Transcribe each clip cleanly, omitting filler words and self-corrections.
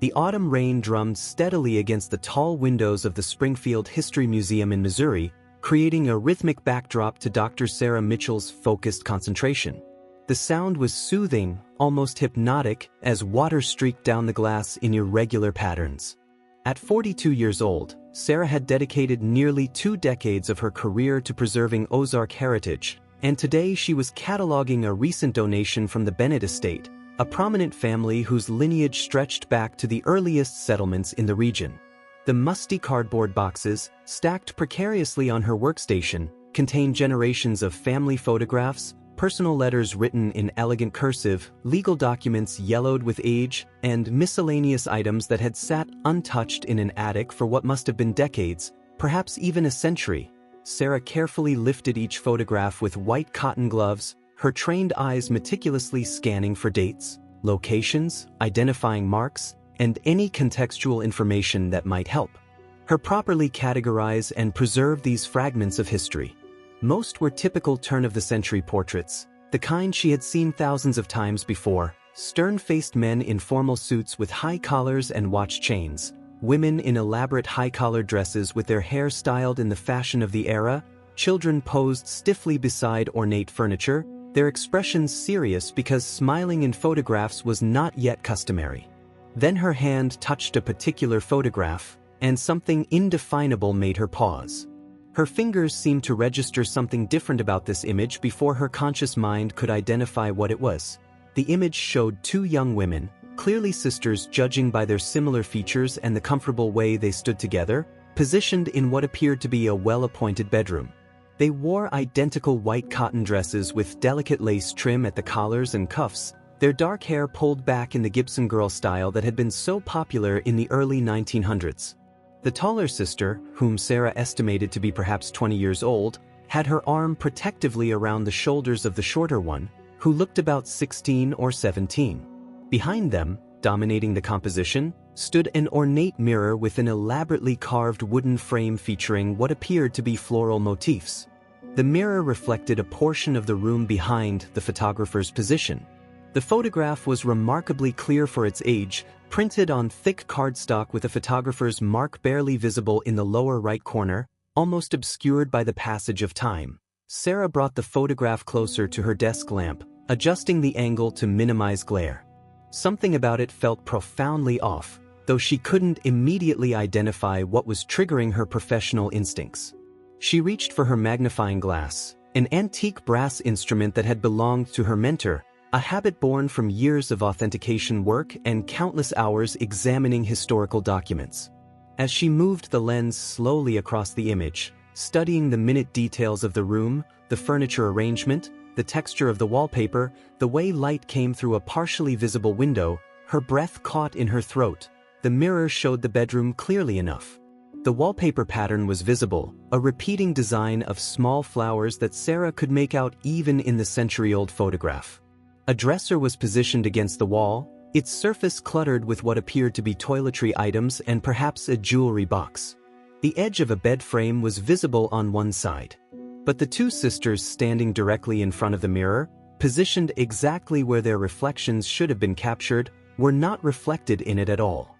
The autumn rain drummed steadily against the tall windows of the Springfield History Museum in Missouri, creating a rhythmic backdrop to Dr. Sarah Mitchell's focused concentration. The sound was soothing, almost hypnotic, as water streaked down the glass in irregular patterns. At 42 years old, Sarah had dedicated nearly 2 decades of her career to preserving Ozark heritage, and today she was cataloging a recent donation from the Bennett estate, a prominent family whose lineage stretched back to the earliest settlements in the region. The musty cardboard boxes, stacked precariously on her workstation, contained generations of family photographs, personal letters written in elegant cursive, legal documents yellowed with age, and miscellaneous items that had sat untouched in an attic for what must have been decades, perhaps even a century. Sarah carefully lifted each photograph with white cotton gloves, her trained eyes meticulously scanning for dates, locations, identifying marks, and any contextual information that might help her properly categorize and preserve these fragments of history. Most were typical turn-of-the-century portraits, the kind she had seen thousands of times before: stern-faced men in formal suits with high collars and watch chains, women in elaborate high-collared dresses with their hair styled in the fashion of the era, children posed stiffly beside ornate furniture, their expressions serious because smiling in photographs was not yet customary. Then her hand touched a particular photograph, and something indefinable made her pause. Her fingers seemed to register something different about this image before her conscious mind could identify what it was. The image showed 2 young women, clearly sisters judging by their similar features and the comfortable way they stood together, positioned in what appeared to be a well-appointed bedroom. They wore identical white cotton dresses with delicate lace trim at the collars and cuffs, their dark hair pulled back in the Gibson girl style that had been so popular in the early 1900s. The taller sister, whom Sarah estimated to be perhaps 20 years old, had her arm protectively around the shoulders of the shorter one, who looked about 16 or 17. Behind them, dominating the composition, stood an ornate mirror with an elaborately carved wooden frame featuring what appeared to be floral motifs. The mirror reflected a portion of the room behind the photographer's position. The photograph was remarkably clear for its age, printed on thick cardstock with a photographer's mark barely visible in the lower right corner, almost obscured by the passage of time. Sarah brought the photograph closer to her desk lamp, adjusting the angle to minimize glare. Something about it felt profoundly off, though she couldn't immediately identify what was triggering her professional instincts. She reached for her magnifying glass, an antique brass instrument that had belonged to her mentor, a habit born from years of authentication work and countless hours examining historical documents. As she moved the lens slowly across the image, studying the minute details of the room, the furniture arrangement, the texture of the wallpaper, the way light came through a partially visible window, her breath caught in her throat. The mirror showed the bedroom clearly enough. The wallpaper pattern was visible, a repeating design of small flowers that Sarah could make out even in the century-old photograph. A dresser was positioned against the wall, its surface cluttered with what appeared to be toiletry items and perhaps a jewelry box. The edge of a bed frame was visible on one side. But the 2 sisters standing directly in front of the mirror, positioned exactly where their reflections should have been captured, were not reflected in it at all.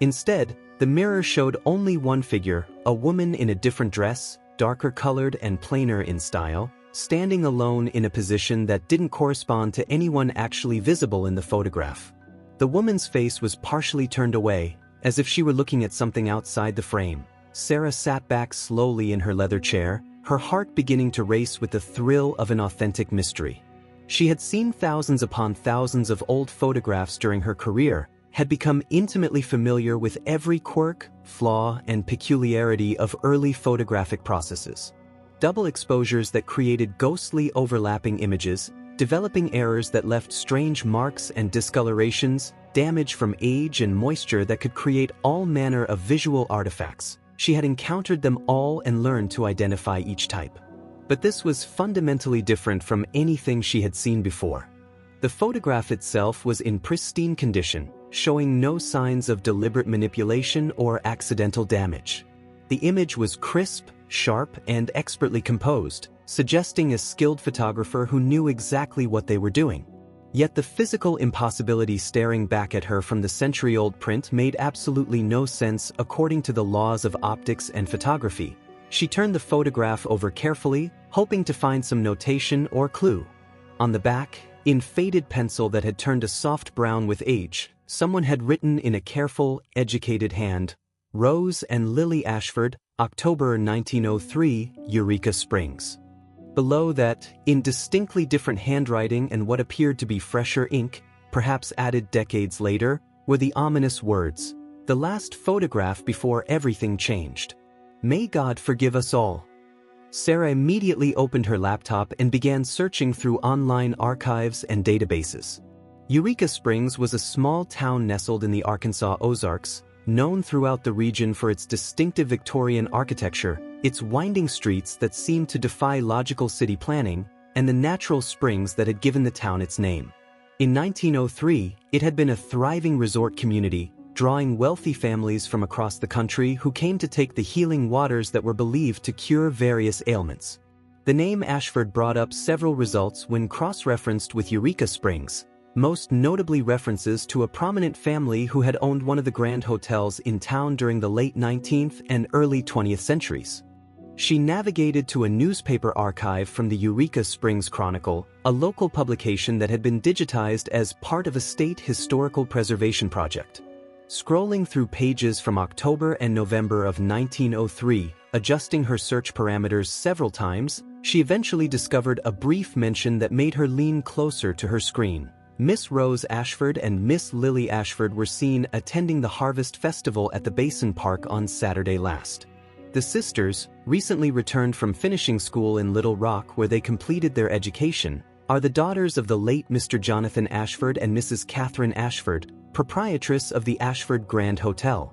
Instead, the mirror showed only one figure, a woman in a different dress, darker colored and plainer in style, standing alone in a position that didn't correspond to anyone actually visible in the photograph. The woman's face was partially turned away, as if she were looking at something outside the frame. Sarah sat back slowly in her leather chair, her heart beginning to race with the thrill of an authentic mystery. She had seen thousands upon thousands of old photographs during her career, had become intimately familiar with every quirk, flaw, and peculiarity of early photographic processes. Double exposures that created ghostly overlapping images, developing errors that left strange marks and discolorations, damage from age and moisture that could create all manner of visual artifacts. She had encountered them all and learned to identify each type. But this was fundamentally different from anything she had seen before. The photograph itself was in pristine condition, showing no signs of deliberate manipulation or accidental damage. The image was crisp, sharp, and expertly composed, suggesting a skilled photographer who knew exactly what they were doing. Yet the physical impossibility staring back at her from the century-old print made absolutely no sense according to the laws of optics and photography. She turned the photograph over carefully, hoping to find some notation or clue. On the back, in faded pencil that had turned a soft brown with age, someone had written in a careful, educated hand, "Rose and Lily Ashford, October 1903, Eureka Springs." Below that, in distinctly different handwriting and what appeared to be fresher ink, perhaps added decades later, were the ominous words, "The last photograph before everything changed. May God forgive us all." Sarah immediately opened her laptop and began searching through online archives and databases. Eureka Springs was a small town nestled in the Arkansas Ozarks, known throughout the region for its distinctive Victorian architecture, its winding streets that seemed to defy logical city planning, and the natural springs that had given the town its name. In 1903, it had been a thriving resort community, drawing wealthy families from across the country who came to take the healing waters that were believed to cure various ailments. The name Ashford brought up several results when cross-referenced with Eureka Springs, most notably references to a prominent family who had owned one of the grand hotels in town during the late 19th and early 20th centuries. She navigated to a newspaper archive from the Eureka Springs Chronicle, a local publication that had been digitized as part of a state historical preservation project. Scrolling through pages from October and November of 1903, adjusting her search parameters several times, she eventually discovered a brief mention that made her lean closer to her screen. Miss Rose Ashford and Miss Lily Ashford were seen attending the Harvest Festival at the Basin Park on Saturday last. The sisters, recently returned from finishing school in Little Rock where they completed their education, are the daughters of the late Mr. Jonathan Ashford and Mrs. Catherine Ashford, proprietress of the Ashford Grand Hotel.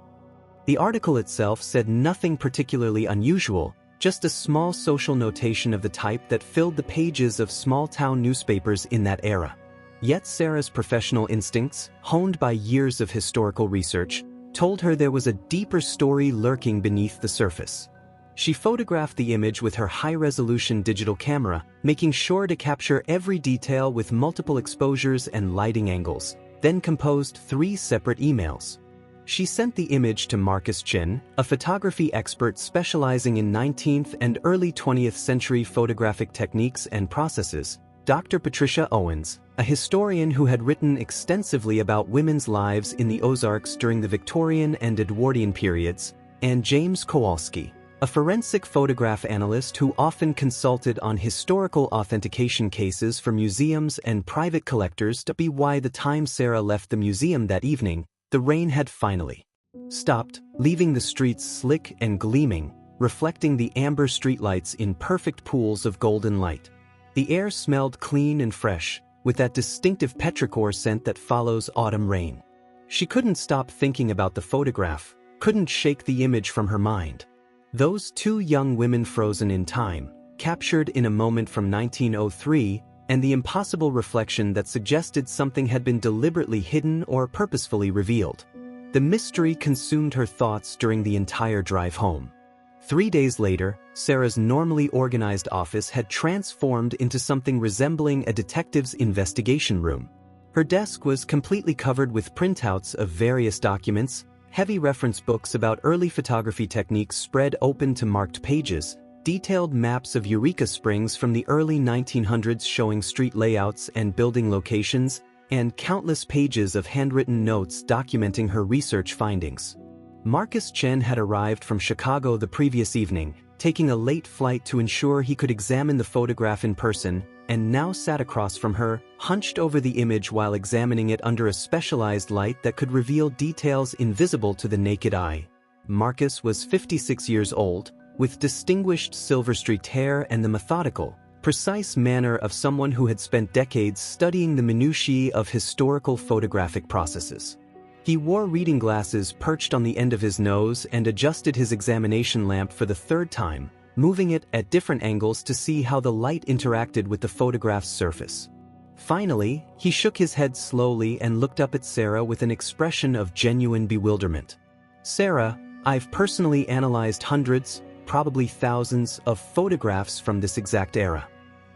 The article itself said nothing particularly unusual, just a small social notation of the type that filled the pages of small-town newspapers in that era. Yet Sarah's professional instincts, honed by years of historical research, told her there was a deeper story lurking beneath the surface. She photographed the image with her high-resolution digital camera, making sure to capture every detail with multiple exposures and lighting angles, then composed 3 separate emails. She sent the image to Marcus Chin, a photography expert specializing in 19th and early 20th century photographic techniques and processes, Dr. Patricia Owens, a historian who had written extensively about women's lives in the Ozarks during the Victorian and Edwardian periods, and James Kowalski, a forensic photograph analyst who often consulted on historical authentication cases for museums and private collectors. By the time Sarah left the museum that evening, the rain had finally stopped, leaving the streets slick and gleaming, reflecting the amber streetlights in perfect pools of golden light. The air smelled clean and fresh, with that distinctive petrichor scent that follows autumn rain. She couldn't stop thinking about the photograph, couldn't shake the image from her mind. Those 2 young women frozen in time, captured in a moment from 1903, and the impossible reflection that suggested something had been deliberately hidden or purposefully revealed. The mystery consumed her thoughts during the entire drive home. 3 days later, Sarah's normally organized office had transformed into something resembling a detective's investigation room. Her desk was completely covered with printouts of various documents, heavy reference books about early photography techniques spread open to marked pages, detailed maps of Eureka Springs from the early 1900s showing street layouts and building locations, and countless pages of handwritten notes documenting her research findings. Marcus Chen had arrived from Chicago the previous evening, taking a late flight to ensure he could examine the photograph in person, and now sat across from her, hunched over the image while examining it under a specialized light that could reveal details invisible to the naked eye. Marcus was 56 years old, with distinguished silver-streaked hair and the methodical, precise manner of someone who had spent decades studying the minutiae of historical photographic processes. He wore reading glasses perched on the end of his nose and adjusted his examination lamp for the 3rd time, moving it at different angles to see how the light interacted with the photograph's surface. Finally, he shook his head slowly and looked up at Sarah with an expression of genuine bewilderment. "Sarah, I've personally analyzed hundreds, probably thousands, of photographs from this exact era.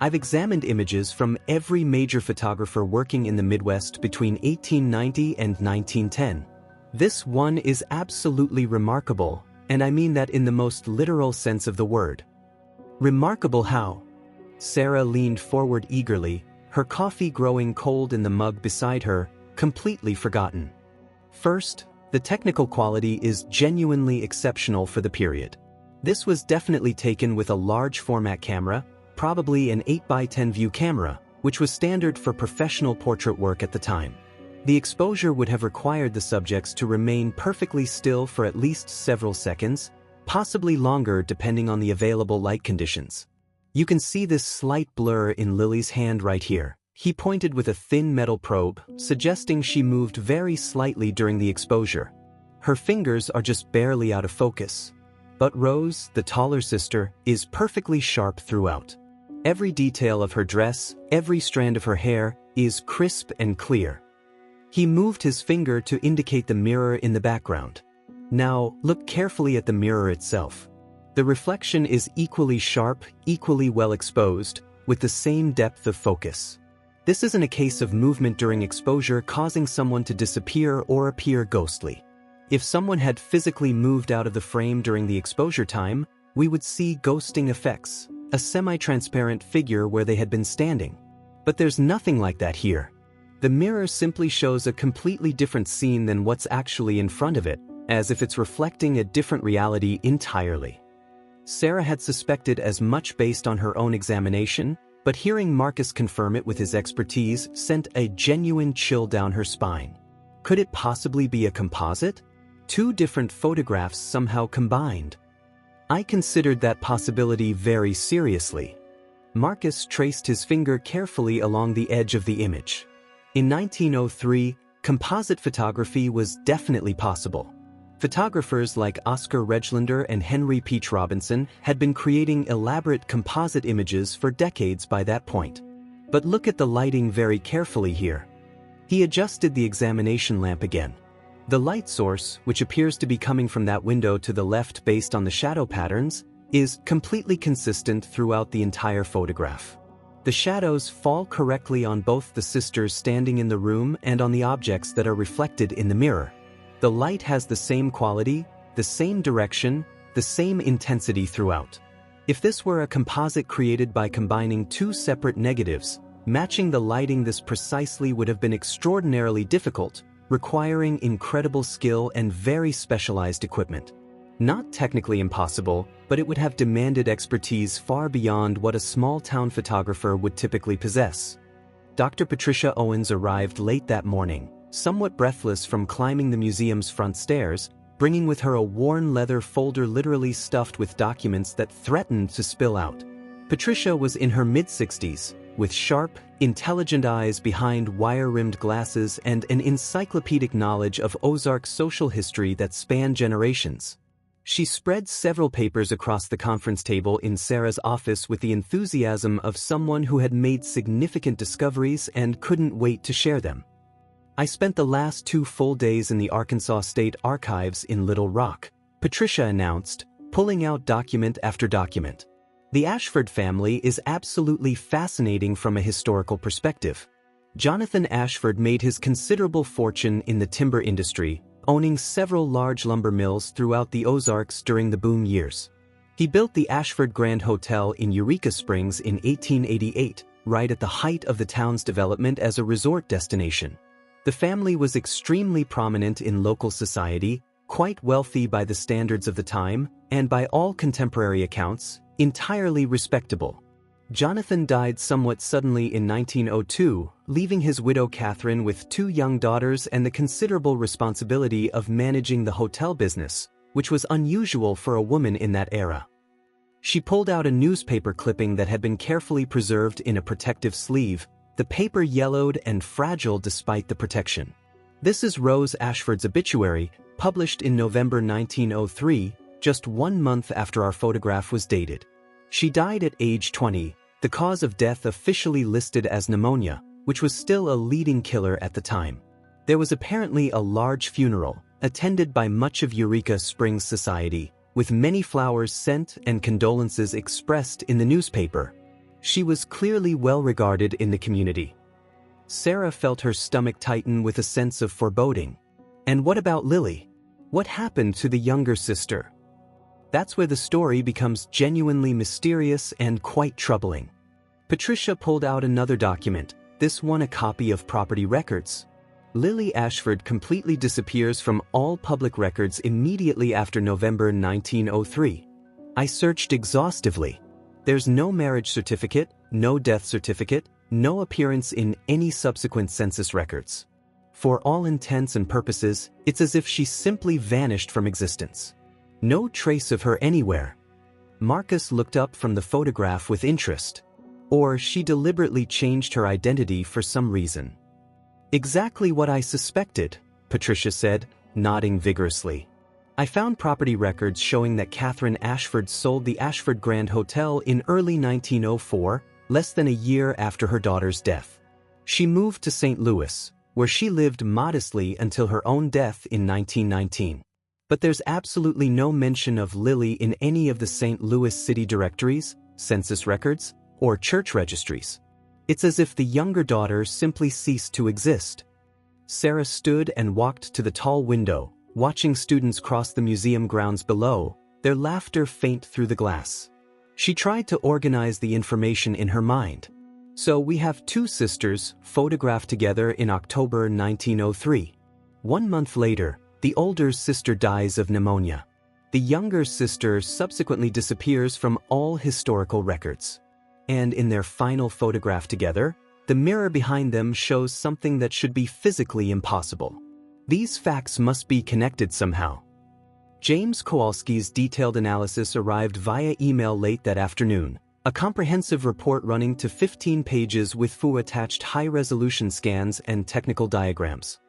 I've examined images from every major photographer working in the Midwest between 1890 and 1910. This one is absolutely remarkable, and I mean that in the most literal sense of the word. Remarkable how? Sarah leaned forward eagerly, her coffee growing cold in the mug beside her, completely forgotten. First, the technical quality is genuinely exceptional for the period. This was definitely taken with a large format camera, probably an 8x10 view camera, which was standard for professional portrait work at the time. The exposure would have required the subjects to remain perfectly still for at least several seconds, possibly longer depending on the available light conditions. You can see this slight blur in Lily's hand right here. He pointed with a thin metal probe, suggesting she moved very slightly during the exposure. Her fingers are just barely out of focus. But Rose, the taller sister, is perfectly sharp throughout. Every detail of her dress, every strand of her hair, is crisp and clear. He moved his finger to indicate the mirror in the background. Now, look carefully at the mirror itself. The reflection is equally sharp, equally well exposed, with the same depth of focus. This isn't a case of movement during exposure causing someone to disappear or appear ghostly. If someone had physically moved out of the frame during the exposure time, we would see ghosting effects, a semi-transparent figure where they had been standing. But there's nothing like that here. The mirror simply shows a completely different scene than what's actually in front of it, as if it's reflecting a different reality entirely. Sarah had suspected as much based on her own examination, but hearing Marcus confirm it with his expertise sent a genuine chill down her spine. Could it possibly be a composite? Two different photographs somehow combined. I considered that possibility very seriously. Marcus traced his finger carefully along the edge of the image. In 1903, composite photography was definitely possible. Photographers like Oscar Reglander and Henry Peach Robinson had been creating elaborate composite images for decades by that point. But look at the lighting very carefully here. He adjusted the examination lamp again. The light source, which appears to be coming from that window to the left based on the shadow patterns, is completely consistent throughout the entire photograph. The shadows fall correctly on both the sisters standing in the room and on the objects that are reflected in the mirror. The light has the same quality, the same direction, the same intensity throughout. If this were a composite created by combining two separate negatives, matching the lighting this precisely would have been extraordinarily difficult, requiring incredible skill and very specialized equipment. Not technically impossible, but it would have demanded expertise far beyond what a small-town photographer would typically possess. Dr. Patricia Owens arrived late that morning, somewhat breathless from climbing the museum's front stairs, bringing with her a worn leather folder literally stuffed with documents that threatened to spill out. Patricia was in her mid-60s, with sharp, intelligent eyes behind wire-rimmed glasses and an encyclopedic knowledge of Ozark social history that spanned generations. She spread several papers across the conference table in Sarah's office with the enthusiasm of someone who had made significant discoveries and couldn't wait to share them. I spent the last 2 full days in the Arkansas State Archives in Little Rock, Patricia announced, pulling out document after document. The Ashford family is absolutely fascinating from a historical perspective. Jonathan Ashford made his considerable fortune in the timber industry, owning several large lumber mills throughout the Ozarks during the boom years. He built the Ashford Grand Hotel in Eureka Springs in 1888, right at the height of the town's development as a resort destination. The family was extremely prominent in local society, quite wealthy by the standards of the time, and by all contemporary accounts, entirely respectable. Jonathan died somewhat suddenly in 1902, leaving his widow Catherine with 2 young daughters and the considerable responsibility of managing the hotel business, which was unusual for a woman in that era. She pulled out a newspaper clipping that had been carefully preserved in a protective sleeve, the paper yellowed and fragile despite the protection. This is Rose Ashford's obituary, published in November 1903, just 1 month after our photograph was dated. She died at age 20, the cause of death officially listed as pneumonia, which was still a leading killer at the time. There was apparently a large funeral, attended by much of Eureka Springs society, with many flowers sent and condolences expressed in the newspaper. She was clearly well regarded in the community. Sarah felt her stomach tighten with a sense of foreboding. And what about Lily? What happened to the younger sister? That's where the story becomes genuinely mysterious and quite troubling. Patricia pulled out another document, this one a copy of property records. Lily Ashford completely disappears from all public records immediately after November 1903. I searched exhaustively. There's no marriage certificate, no death certificate, no appearance in any subsequent census records. For all intents and purposes, it's as if she simply vanished from existence. No trace of her anywhere. Marcus looked up from the photograph with interest. Or she deliberately changed her identity for some reason. Exactly what I suspected, Patricia said, nodding vigorously. I found property records showing that Catherine Ashford sold the Ashford Grand Hotel in early 1904, less than a year after her daughter's death. She moved to St. Louis, where she lived modestly until her own death in 1919. But there's absolutely no mention of Lily in any of the St. Louis city directories, census records, or church registries. It's as if the younger daughter simply ceased to exist. Sarah stood and walked to the tall window, watching students cross the museum grounds below, their laughter faint through the glass. She tried to organize the information in her mind. So we have two sisters photographed together in October 1903. 1 month later, the older sister dies of pneumonia. The younger sister subsequently disappears from all historical records. And in their final photograph together, the mirror behind them shows something that should be physically impossible. These facts must be connected somehow. James Kowalski's detailed analysis arrived via email late that afternoon, a comprehensive report running to 15 pages with attached high-resolution scans and technical diagrams.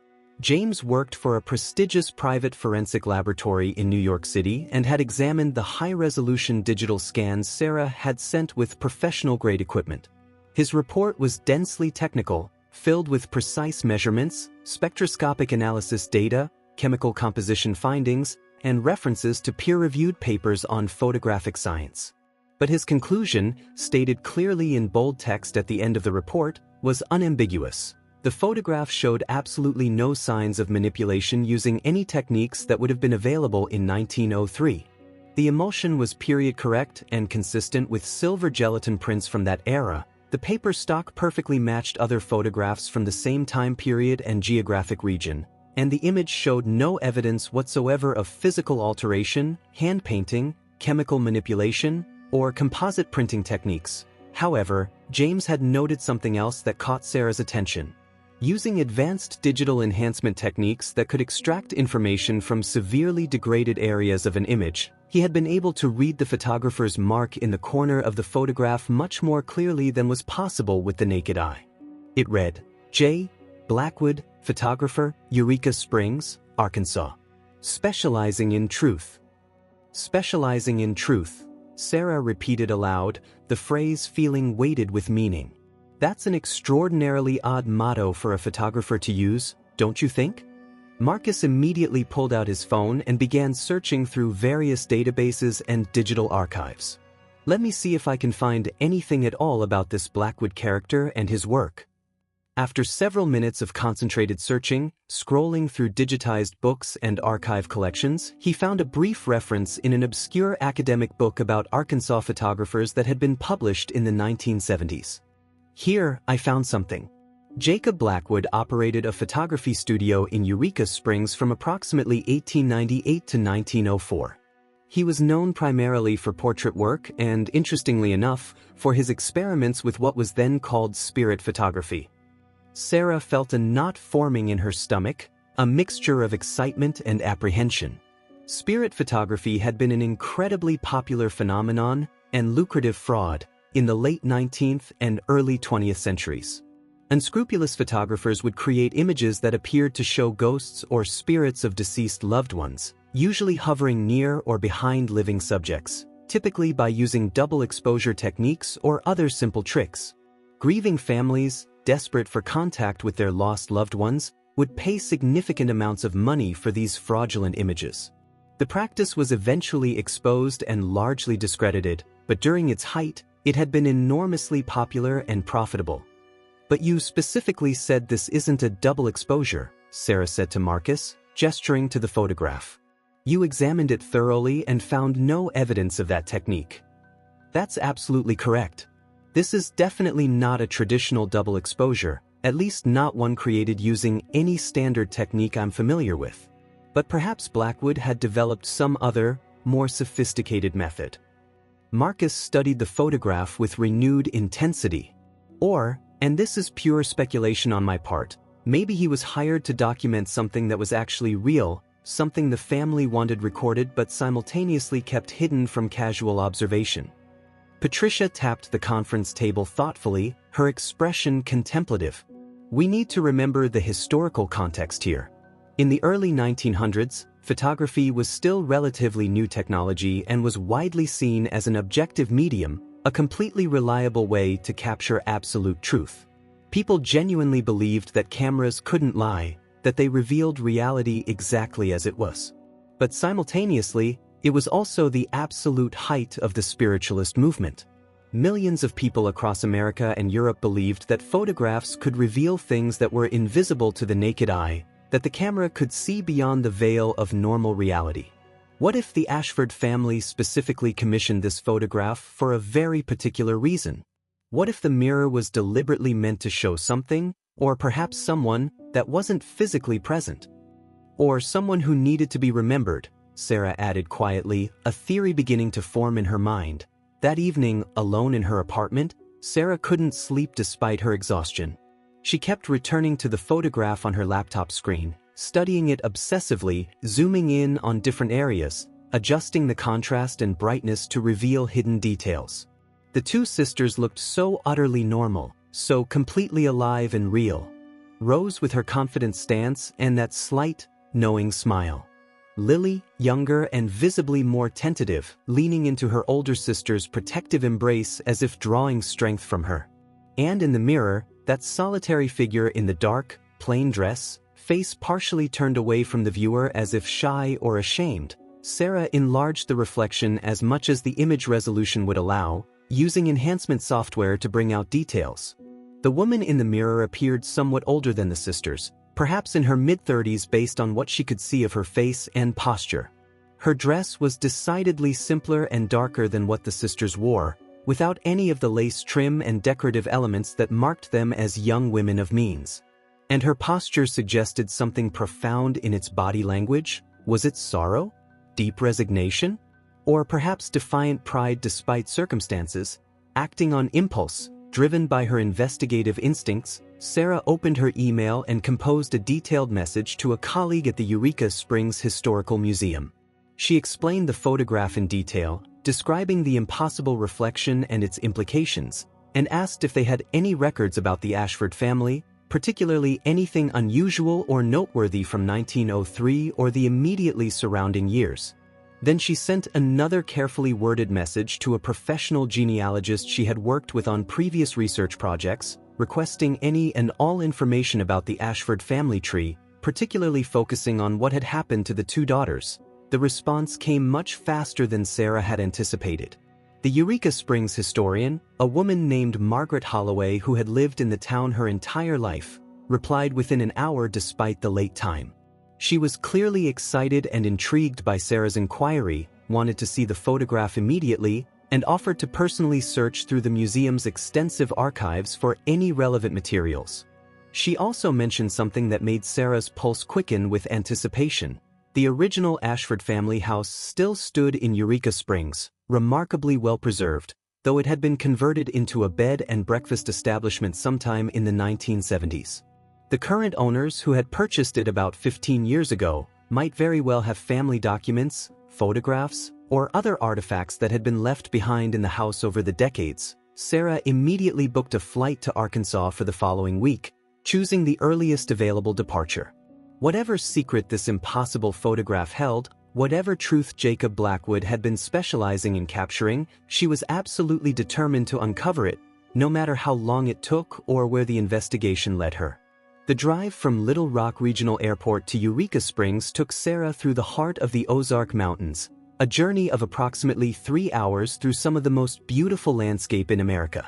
James worked for a prestigious private forensic laboratory in New York City and had examined the high-resolution digital scans Sarah had sent with professional-grade equipment. His report was densely technical, filled with precise measurements, spectroscopic analysis data, chemical composition findings, and references to peer-reviewed papers on photographic science. But his conclusion, stated clearly in bold text at the end of the report, was unambiguous. The photograph showed absolutely no signs of manipulation using any techniques that would have been available in 1903. The emulsion was period correct and consistent with silver gelatin prints from that era. The paper stock perfectly matched other photographs from the same time period and geographic region, and the image showed no evidence whatsoever of physical alteration, hand painting, chemical manipulation, or composite printing techniques. However, James had noted something else that caught Sarah's attention. Using advanced digital enhancement techniques that could extract information from severely degraded areas of an image, he had been able to read the photographer's mark in the corner of the photograph much more clearly than was possible with the naked eye. It read, J. Blackwood, photographer, Eureka Springs, Arkansas. Specializing in truth. Specializing in truth. Sarah repeated aloud, the phrase feeling weighted with meaning. That's an extraordinarily odd motto for a photographer to use, don't you think? Marcus immediately pulled out his phone and began searching through various databases and digital archives. Let me see if I can find anything at all about this Blackwood character and his work. After several minutes of concentrated searching, scrolling through digitized books and archive collections, he found a brief reference in an obscure academic book about Arkansas photographers that had been published in the 1970s. Here, I found something. Jacob Blackwood operated a photography studio in Eureka Springs from approximately 1898 to 1904. He was known primarily for portrait work and, interestingly enough, for his experiments with what was then called spirit photography. Sarah felt a knot forming in her stomach, a mixture of excitement and apprehension. Spirit photography had been an incredibly popular phenomenon and lucrative fraud in the late 19th and early 20th centuries. Unscrupulous photographers would create images that appeared to show ghosts or spirits of deceased loved ones, usually hovering near or behind living subjects, typically by using double exposure techniques or other simple tricks. Grieving families, desperate for contact with their lost loved ones, would pay significant amounts of money for these fraudulent images. The practice was eventually exposed and largely discredited, but during its height, It had been enormously popular and profitable. "But you specifically said this isn't a double exposure," Sarah said to Marcus, gesturing to the photograph. "You examined it thoroughly and found no evidence of that technique." "That's absolutely correct. This is definitely not a traditional double exposure, at least not one created using any standard technique I'm familiar with. But perhaps Blackwood had developed some other, more sophisticated method." Marcus studied the photograph with renewed intensity. Or, and this is pure speculation on my part, maybe he was hired to document something that was actually real, something the family wanted recorded but simultaneously kept hidden from casual observation. Patricia tapped the conference table thoughtfully, her expression contemplative. "We need to remember the historical context here. In the early 1900s, photography was still relatively new technology and was widely seen as an objective medium, a completely reliable way to capture absolute truth. People genuinely believed that cameras couldn't lie, that they revealed reality exactly as it was. But simultaneously, it was also the absolute height of the spiritualist movement. Millions of people across America and Europe believed that photographs could reveal things that were invisible to the naked eye, that the camera could see beyond the veil of normal reality. What if the Ashford family specifically commissioned this photograph for a very particular reason? What if the mirror was deliberately meant to show something, or perhaps someone, that wasn't physically present? Or someone who needed to be remembered, Sarah added quietly, a theory beginning to form in her mind. That evening, alone in her apartment, Sarah couldn't sleep despite her exhaustion. She kept returning to the photograph on her laptop screen, studying it obsessively, zooming in on different areas, adjusting the contrast and brightness to reveal hidden details. The two sisters looked so utterly normal, so completely alive and real. Rose with her confident stance and that slight, knowing smile. Lily, younger and visibly more tentative, leaning into her older sister's protective embrace as if drawing strength from her. And in the mirror, that solitary figure in the dark, plain dress, face partially turned away from the viewer as if shy or ashamed. Sarah enlarged the reflection as much as the image resolution would allow, using enhancement software to bring out details. The woman in the mirror appeared somewhat older than the sisters, perhaps in her mid-30s based on what she could see of her face and posture. Her dress was decidedly simpler and darker than what the sisters wore, without any of the lace trim and decorative elements that marked them as young women of means. And her posture suggested something profound in its body language. Was it sorrow? Deep resignation? Or perhaps defiant pride despite circumstances? Acting on impulse, driven by her investigative instincts, Sarah opened her email and composed a detailed message to a colleague at the Eureka Springs Historical Museum. She explained the photograph in detail, describing the impossible reflection and its implications, and asked if they had any records about the Ashford family, particularly anything unusual or noteworthy from 1903 or the immediately surrounding years. Then she sent another carefully worded message to a professional genealogist she had worked with on previous research projects, requesting any and all information about the Ashford family tree, particularly focusing on what had happened to the two daughters. The response came much faster than Sarah had anticipated. The Eureka Springs historian, a woman named Margaret Holloway who had lived in the town her entire life, replied within an hour despite the late time. She was clearly excited and intrigued by Sarah's inquiry, wanted to see the photograph immediately, and offered to personally search through the museum's extensive archives for any relevant materials. She also mentioned something that made Sarah's pulse quicken with anticipation. The original Ashford family house still stood in Eureka Springs, remarkably well preserved, though it had been converted into a bed and breakfast establishment sometime in the 1970s. The current owners, who had purchased it about 15 years ago, might very well have family documents, photographs, or other artifacts that had been left behind in the house over the decades. Sarah immediately booked a flight to Arkansas for the following week, choosing the earliest available departure. Whatever secret this impossible photograph held, whatever truth Jacob Blackwood had been specializing in capturing, she was absolutely determined to uncover it, no matter how long it took or where the investigation led her. The drive from Little Rock Regional Airport to Eureka Springs took Sarah through the heart of the Ozark Mountains, a journey of approximately 3 hours through some of the most beautiful landscape in America.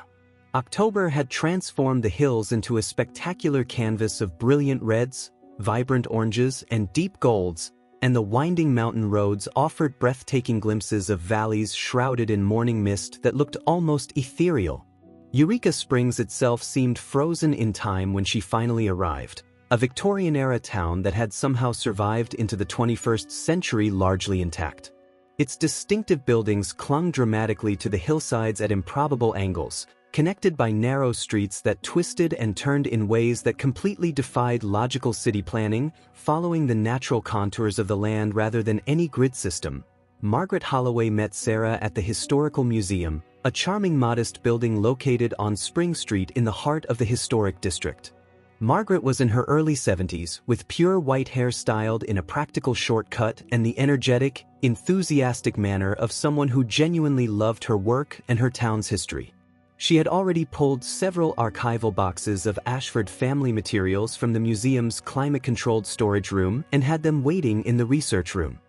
October had transformed the hills into a spectacular canvas of brilliant reds, vibrant oranges, and deep golds, and the winding mountain roads offered breathtaking glimpses of valleys shrouded in morning mist that looked almost ethereal. Eureka Springs itself seemed frozen in time when she finally arrived, a Victorian-era town that had somehow survived into the 21st century largely intact. Its distinctive buildings clung dramatically to the hillsides at improbable angles, connected by narrow streets that twisted and turned in ways that completely defied logical city planning, following the natural contours of the land rather than any grid system. Margaret Holloway met Sarah at the Historical Museum, a charming modest building located on Spring Street in the heart of the historic district. Margaret was in her early 70s, with pure white hair styled in a practical shortcut and the energetic, enthusiastic manner of someone who genuinely loved her work and her town's history. She had already pulled several archival boxes of Ashford family materials from the museum's climate-controlled storage room and had them waiting in the research room.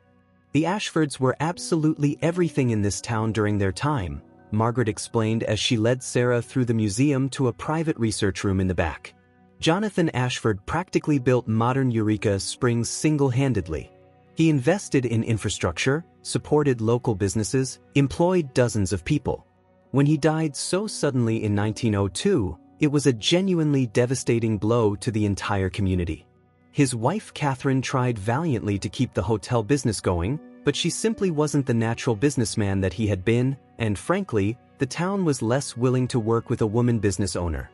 The Ashfords were absolutely everything in this town during their time, Margaret explained as she led Sarah through the museum to a private research room in the back. Jonathan Ashford practically built modern Eureka Springs single-handedly. He invested in infrastructure, supported local businesses, employed dozens of people. When he died so suddenly in 1902, it was a genuinely devastating blow to the entire community. His wife Catherine tried valiantly to keep the hotel business going, but she simply wasn't the natural businessman that he had been, and frankly, the town was less willing to work with a woman business owner.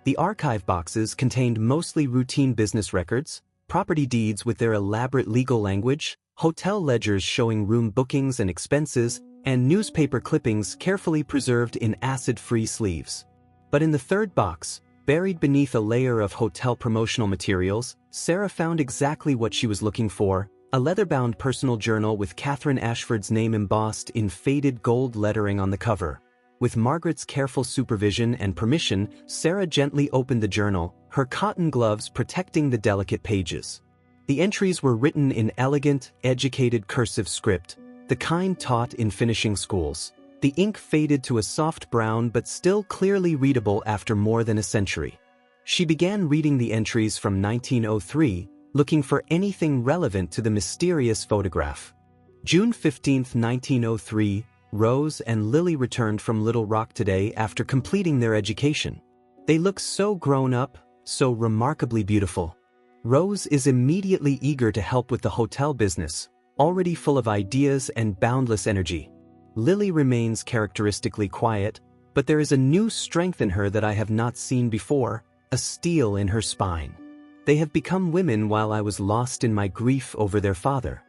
The archive boxes contained mostly routine business records, property deeds with their elaborate legal language, hotel ledgers showing room bookings and expenses, and newspaper clippings carefully preserved in acid-free sleeves. But in the third box, buried beneath a layer of hotel promotional materials, Sarah found exactly what she was looking for: a leather-bound personal journal with Catherine Ashford's name embossed in faded gold lettering on the cover. With Margaret's careful supervision and permission, Sarah gently opened the journal, her cotton gloves protecting the delicate pages. The entries were written in elegant, educated cursive script, the kind taught in finishing schools. The ink faded to a soft brown but still clearly readable after more than a century. She began reading the entries from 1903, looking for anything relevant to the mysterious photograph. June 15, 1903, Rose and Lily returned from Little Rock today after completing their education. They look so grown up, so remarkably beautiful. Rose is immediately eager to help with the hotel business, already full of ideas and boundless energy. Lily remains characteristically quiet, but there is a new strength in her that I have not seen before, a steel in her spine. They have become women while I was lost in my grief over their father.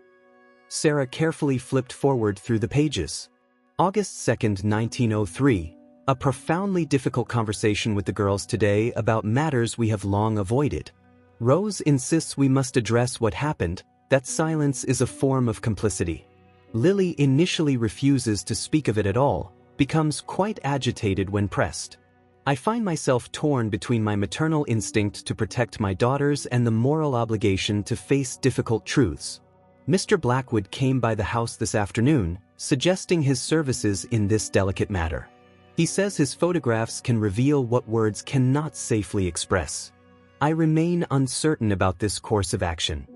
Sarah carefully flipped forward through the pages. August 2, 1903, a profoundly difficult conversation with the girls today about matters we have long avoided. Rose insists we must address what happened, that silence is a form of complicity. Lily initially refuses to speak of it at all, becomes quite agitated when pressed. I find myself torn between my maternal instinct to protect my daughters and the moral obligation to face difficult truths. Mr. Blackwood came by the house this afternoon, suggesting his services in this delicate matter. He says his photographs can reveal what words cannot safely express. I remain uncertain about this course of action.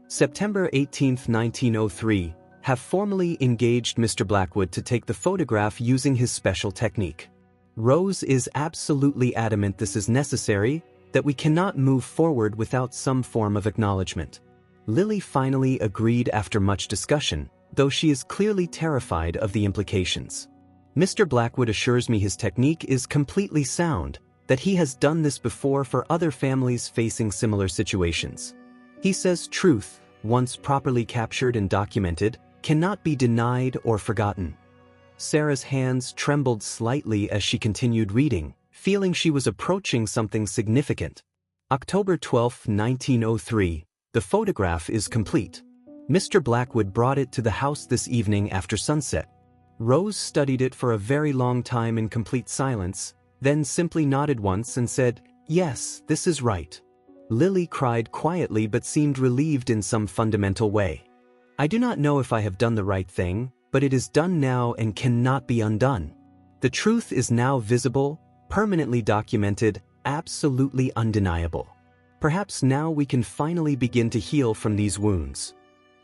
September 18, 1903, have formally engaged Mr. Blackwood to take the photograph using his special technique. Rose is absolutely adamant this is necessary, that we cannot move forward without some form of acknowledgement. Lily finally agreed after much discussion, though she is clearly terrified of the implications. Mr. Blackwood assures me his technique is completely sound, that he has done this before for other families facing similar situations. He says truth, once properly captured and documented, cannot be denied or forgotten. Sarah's hands trembled slightly as she continued reading, feeling she was approaching something significant. October 12, 1903, the photograph is complete. Mr. Blackwood brought it to the house this evening after sunset. Rose studied it for a very long time in complete silence, then simply nodded once and said, "Yes, this is right." Lily cried quietly but seemed relieved in some fundamental way. I do not know if I have done the right thing, but it is done now and cannot be undone. The truth is now visible, permanently documented, absolutely undeniable. Perhaps now we can finally begin to heal from these wounds.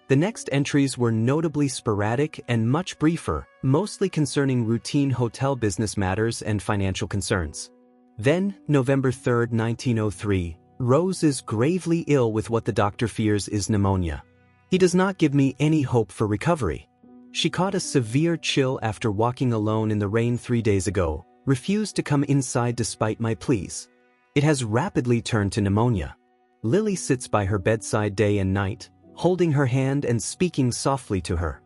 The next entries were notably sporadic and much briefer, mostly concerning routine hotel business matters and financial concerns. Then, November 3, 1903, Rose is gravely ill with what the doctor fears is pneumonia. He does not give me any hope for recovery. She caught a severe chill after walking alone in the rain 3 days ago, refused to come inside despite my pleas. It has rapidly turned to pneumonia. Lily sits by her bedside day and night, holding her hand and speaking softly to her.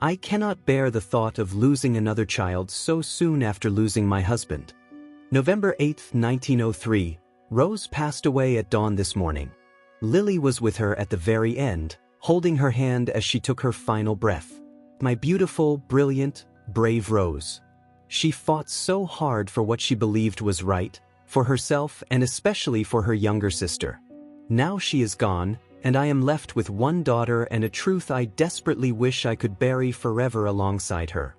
I cannot bear the thought of losing another child so soon after losing my husband. November 8, 1903, Rose passed away at dawn this morning. Lily was with her at the very end, holding her hand as she took her final breath. My beautiful, brilliant, brave Rose. She fought so hard for what she believed was right, for herself and especially for her younger sister. Now she is gone, and I am left with one daughter and a truth I desperately wish I could bury forever alongside her.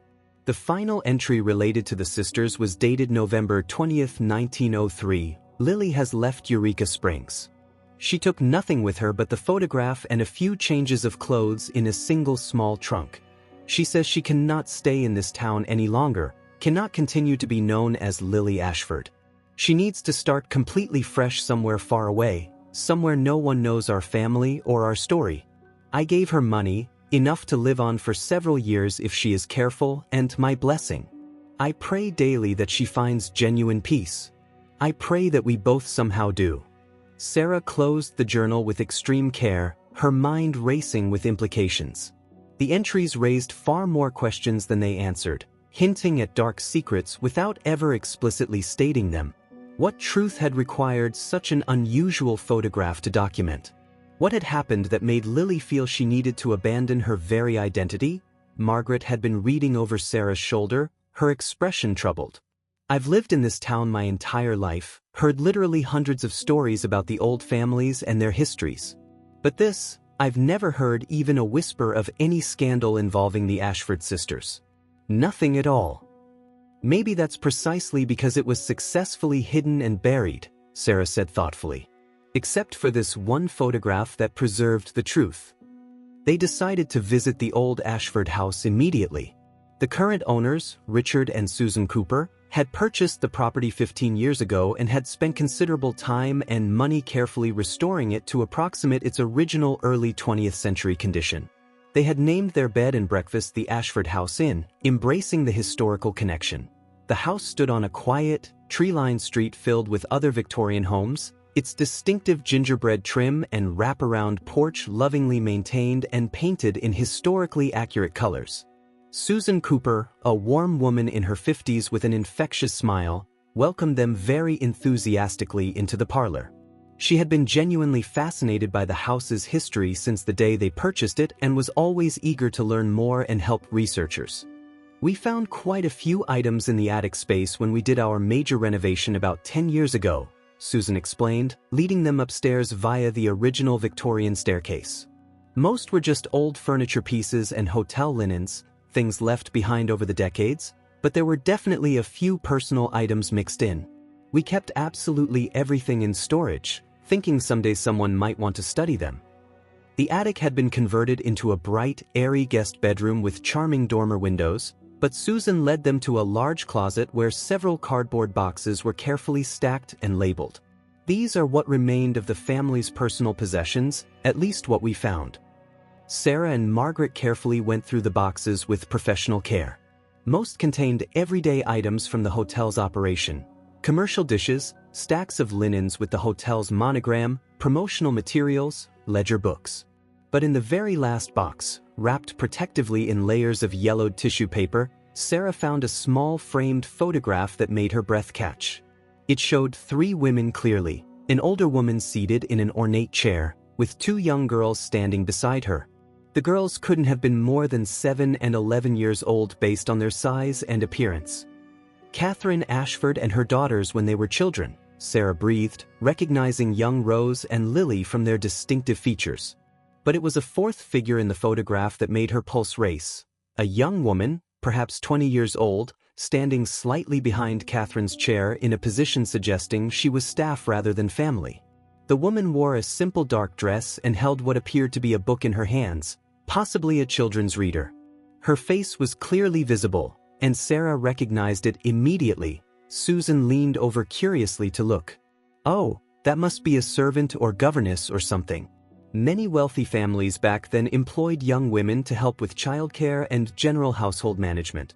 The final entry related to the sisters was dated November 20, 1903. Lily has left Eureka Springs. She took nothing with her but the photograph and a few changes of clothes in a single small trunk. She says she cannot stay in this town any longer, cannot continue to be known as Lily Ashford. She needs to start completely fresh somewhere far away, somewhere no one knows our family or our story. I gave her money, enough to live on for several years if she is careful, and my blessing. I pray daily that she finds genuine peace. I pray that we both somehow do. Sarah closed the journal with extreme care, her mind racing with implications. The entries raised far more questions than they answered, hinting at dark secrets without ever explicitly stating them. What truth had required such an unusual photograph to document? What had happened that made Lily feel she needed to abandon her very identity? Margaret had been reading over Sarah's shoulder, her expression troubled. I've lived in this town my entire life, heard literally hundreds of stories about the old families and their histories. But this, I've never heard even a whisper of any scandal involving the Ashford sisters. Nothing at all. Maybe that's precisely because it was successfully hidden and buried, Sarah said thoughtfully. Except for this one photograph that preserved the truth. They decided to visit the old Ashford house immediately. The current owners, Richard and Susan Cooper, had purchased the property 15 years ago and had spent considerable time and money carefully restoring it to approximate its original early 20th century condition. They had named their bed and breakfast the Ashford House Inn, embracing the historical connection. The house stood on a quiet, tree-lined street filled with other Victorian homes, its distinctive gingerbread trim and wraparound porch lovingly maintained and painted in historically accurate colors. Susan Cooper, a warm woman in her 50s with an infectious smile, welcomed them very enthusiastically into the parlor. She had been genuinely fascinated by the house's history since the day they purchased it and was always eager to learn more and help researchers. We found quite a few items in the attic space when we did our major renovation about 10 years ago, Susan explained, leading them upstairs via the original Victorian staircase. Most were just old furniture pieces and hotel linens, things left behind over the decades, but there were definitely a few personal items mixed in. We kept absolutely everything in storage, thinking someday someone might want to study them. The attic had been converted into a bright, airy guest bedroom with charming dormer windows, but Susan led them to a large closet where several cardboard boxes were carefully stacked and labeled. These are what remained of the family's personal possessions, at least what we found. Sarah and Margaret carefully went through the boxes with professional care. Most contained everyday items from the hotel's operation: commercial dishes, stacks of linens with the hotel's monogram, promotional materials, ledger books. But in the very last box, wrapped protectively in layers of yellowed tissue paper, Sarah found a small framed photograph that made her breath catch. It showed 3 women clearly, an older woman seated in an ornate chair, with 2 young girls standing beside her. The girls couldn't have been more than 7 and 11 years old based on their size and appearance. Catherine Ashford and her daughters when they were children, Sarah breathed, recognizing young Rose and Lily from their distinctive features. But it was a fourth figure in the photograph that made her pulse race. A young woman, perhaps 20 years old, standing slightly behind Catherine's chair in a position suggesting she was staff rather than family. The woman wore a simple dark dress and held what appeared to be a book in her hands, possibly a children's reader. Her face was clearly visible, and Sarah recognized it immediately. Susan leaned over curiously to look. "Oh, that must be a servant or governess or something." Many wealthy families back then employed young women to help with childcare and general household management.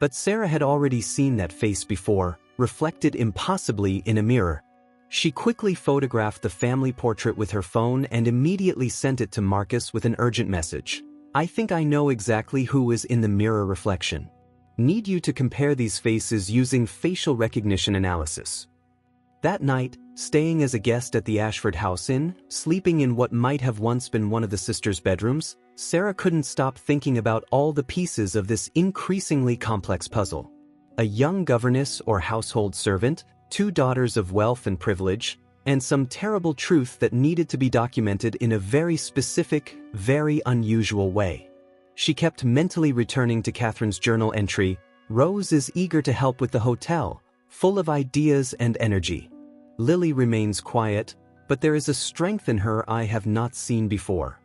But Sarah had already seen that face before, reflected impossibly in a mirror. She quickly photographed the family portrait with her phone and immediately sent it to Marcus with an urgent message. "I think I know exactly who is in the mirror reflection. Need you to compare these faces using facial recognition analysis." That night, staying as a guest at the Ashford House Inn, sleeping in what might have once been one of the sisters' bedrooms, Sarah couldn't stop thinking about all the pieces of this increasingly complex puzzle. A young governess or household servant, 2 daughters of wealth and privilege, and some terrible truth that needed to be documented in a very specific, very unusual way. She kept mentally returning to Catherine's journal entry, "Rose is eager to help with the hotel, full of ideas and energy. Lily remains quiet, but there is a strength in her I have not seen before."